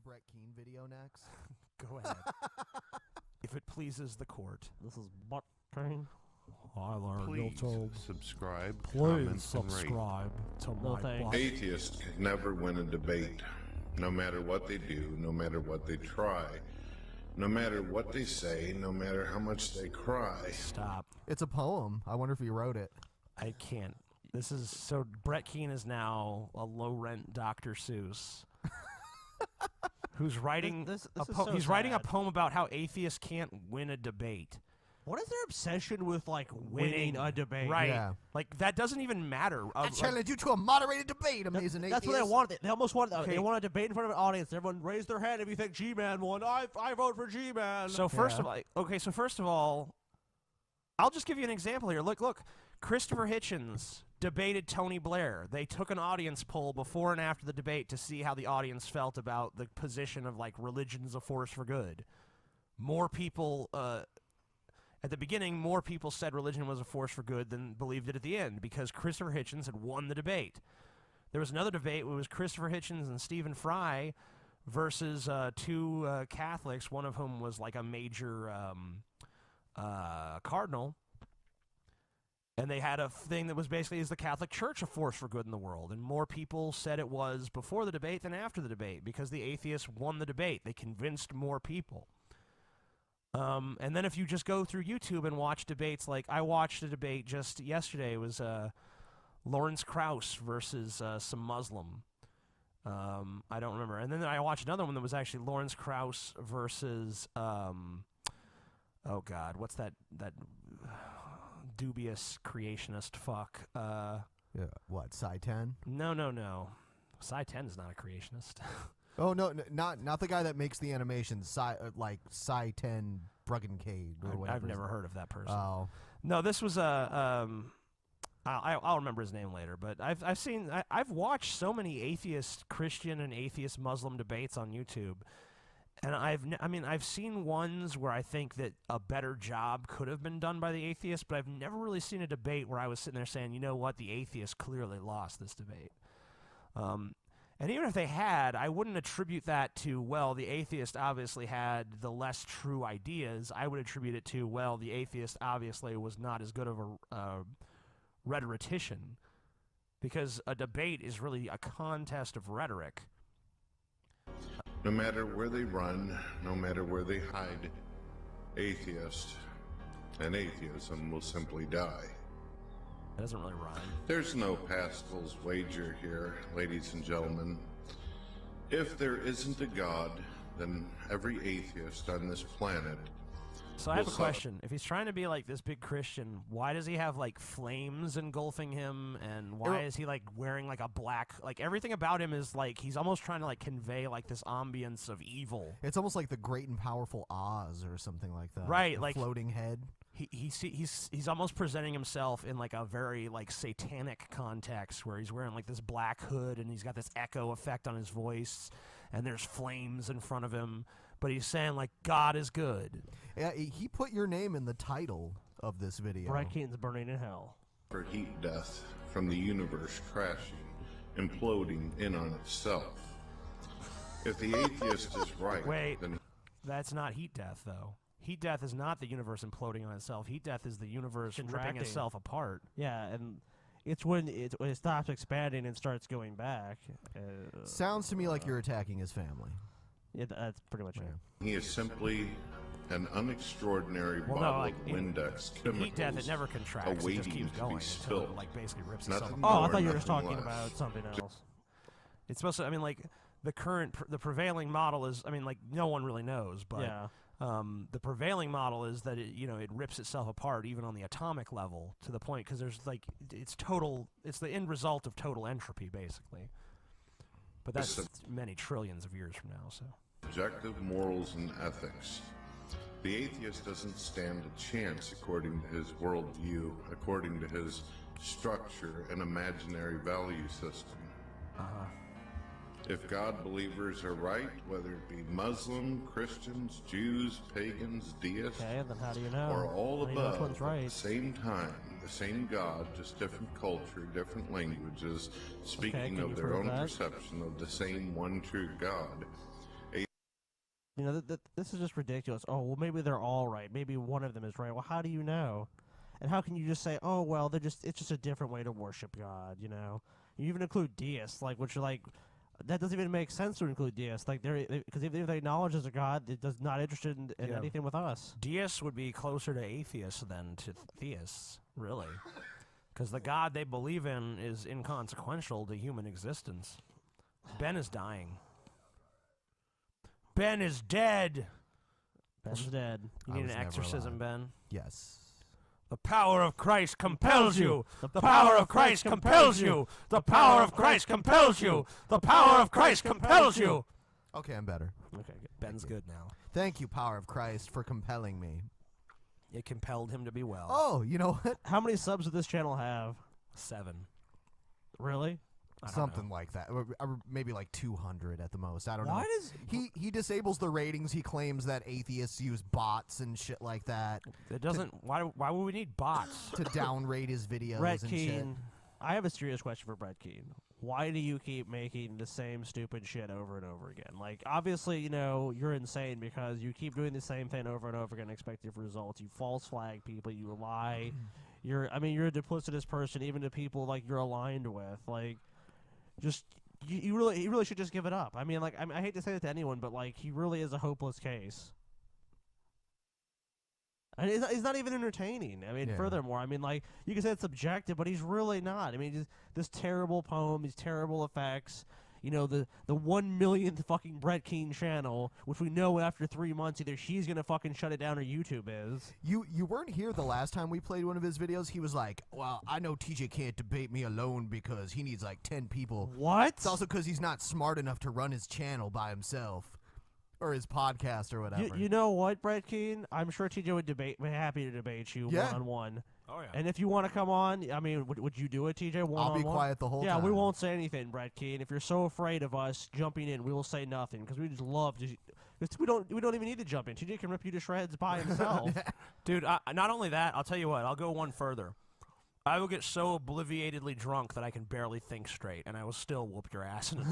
Brett Keane video next? Go ahead. If it pleases the court. This is Butt Keane. Hi there, Please YouTube. subscribe, Please comment, and rate. subscribe to my thanks. butt. Atheists can never win a debate, no matter what they do, no matter what they try, no matter what they say, no matter how much they cry. Stop. It's a poem. I wonder if he wrote it. I can't. This is so. Brett Keane is now a low-rent Dr. Seuss, who's writing. He's writing a poem about how atheists can't win a debate. What is their obsession with, like, winning a debate? Right. Yeah. Like, that doesn't even matter. I challenge you to a moderated debate, amazing That's what they wanted. They almost wanted. They want a debate in front of an audience. Everyone raise their hand if you think G-Man won. I vote for G-Man. So first of all, I'll just give you an example here. Look. Christopher Hitchens debated Tony Blair. They took an audience poll before and after the debate to see how the audience felt about the position of, like, religion's a force for good. More people, at the beginning, more people said religion was a force for good than believed it at the end because Christopher Hitchens had won the debate. There was another debate where it was Christopher Hitchens and Stephen Fry versus two Catholics, one of whom was like a major cardinal. And they had a thing that was basically, is the Catholic Church a force for good in the world? And more people said it was before the debate than after the debate because the atheists won the debate. They convinced more people. And then if you just go through YouTube and watch debates, like I watched a debate just yesterday. It was Lawrence Krauss versus some Muslim. I don't remember. And then I watched another one that was actually Lawrence Krauss versus, oh God, what's that dubious creationist fuck? Yeah. What, Psi 10? No. Psi 10 is not a creationist. Oh no, not the guy that makes the animations. Psi 10 Bruggencade or whatever. I've never heard of that person. Oh. No, this was a. I'll remember his name later, but I've watched so many atheist Christian and atheist Muslim debates on YouTube, and I've seen ones where I think that a better job could have been done by the atheists, but I've never really seen a debate where I was sitting there saying, you know what, the atheists clearly lost this debate. And even if they had, I wouldn't attribute that to, well, the atheist obviously had the less true ideas. I would attribute it to, well, the atheist obviously was not as good of a rhetorician, because a debate is really a contest of rhetoric. No matter where they run, no matter where they hide, atheist and atheism will simply die. That doesn't really rhyme. There's no Pascal's wager here, ladies and gentlemen. If there isn't a God, then every atheist on this planet. So I have a question. If he's trying to be like this big Christian, why does he have like flames engulfing him, and why is he like wearing like a black, like everything about him is like he's almost trying to like convey like this ambience of evil. It's almost like the Great and Powerful Oz or something like that. Right, the like floating head. He's almost presenting himself in like a very like satanic context where he's wearing like this black hood and he's got this echo effect on his voice and there's flames in front of him, but he's saying like God is good. Yeah, he put your name in the title of this video. Brett Keane's burning in hell. For heat death from the universe crashing, imploding in on itself. If the atheist is right, Wait, then that's not heat death though. Heat death is not the universe imploding on itself. Heat death is the universe ripping itself apart. Yeah, and it's when it stops expanding and starts going back. Sounds to me like you're attacking his family. Yeah, that's pretty much it. he is simply an unextraordinary bottle of Windex chemicals Heat death, it never contracts. It just awaiting keeps to going be until spilled. it like basically rips Nothing itself more, apart. Oh, I thought you were just nothing talking less. about something else. It's supposed to. I mean, like the prevailing model is. I mean, like no one really knows, but. Yeah. The prevailing model is that it rips itself apart even on the atomic level to the point because there's like it's the end result of total entropy basically, but that's many trillions of years from now. So Objective morals and ethics. The atheist doesn't stand a chance according to his worldview, according to his structure and imaginary value system. If God believers are right, whether it be Muslim, Christians, Jews, pagans, deists, Okay, then how do you know? or all How do you know which above one's at right? the same time, the same God, just different culture, different languages, speaking can you of their prove own that? perception of the same one true God, You know, this is just ridiculous. Oh, well, maybe they're all right. Maybe one of them is right. Well, how do you know? And how can you just say, oh, well, it's just a different way to worship God, you know? You even include deists, which are that doesn't even make sense to include deists. Because if they acknowledge there's a God, it does not interested in anything with us. Deists would be closer to atheists than to theists, really. Because the God they believe in is inconsequential to human existence. Ben is dying. Ben is dead. Ben's dead. You need an exorcism, Ben? Yes. The power of Christ compels you. The power of Christ compels you. The power of Christ compels you. The power of Christ compels you. Okay, I'm better. Okay, good. Ben's good now. Thank you, power of Christ, for compelling me. It compelled him to be well. Oh, you know what? How many subs does this channel have? 7. Really? Something like that. Or maybe like 200 at the most. I don't know. Why does he disables the ratings? He claims that atheists use bots and shit like that. It doesn't. Why would we need bots to downrate his videos? Brett and Keane, shit. I have a serious question for Brett Keane. Why do you keep making the same stupid shit over and over again? Like, obviously, you know, you're insane because you keep doing the same thing over and over again, and expect different results. You false flag people. You lie. You're a duplicitous person, even to people like you're aligned with. Like, just you really should just give it up. I mean, like, I hate to say that to anyone, but like, he really is a hopeless case. And he's not even entertaining. I mean, furthermore, I mean, like, you can say it's subjective, but he's really not. I mean, just this terrible poem, these terrible effects, you know, the 1 millionth fucking Brett Keane channel, which we know after 3 months either he's gonna fucking shut it down or YouTube is. You weren't here the last time we played one of his videos. He was like, well, I know TJ can't debate me alone because he needs like 10 people. What? It's also because he's not smart enough to run his channel by himself. Or his podcast or whatever. You know what, Brett Keane? I'm sure TJ would be happy to debate you one-on-one. Oh, yeah. And if you want to come on, I mean, would you do it, TJ, one-on-one? I'll be quiet the whole time. Yeah, we won't say anything, Brett Keane. If you're so afraid of us jumping in, we will say nothing because we just love to. Because we don't even need to jump in. TJ can rip you to shreds by himself. Dude, not only that, I'll tell you what. I'll go one further. I will get so obliviatedly drunk that I can barely think straight, and I will still whoop your ass in the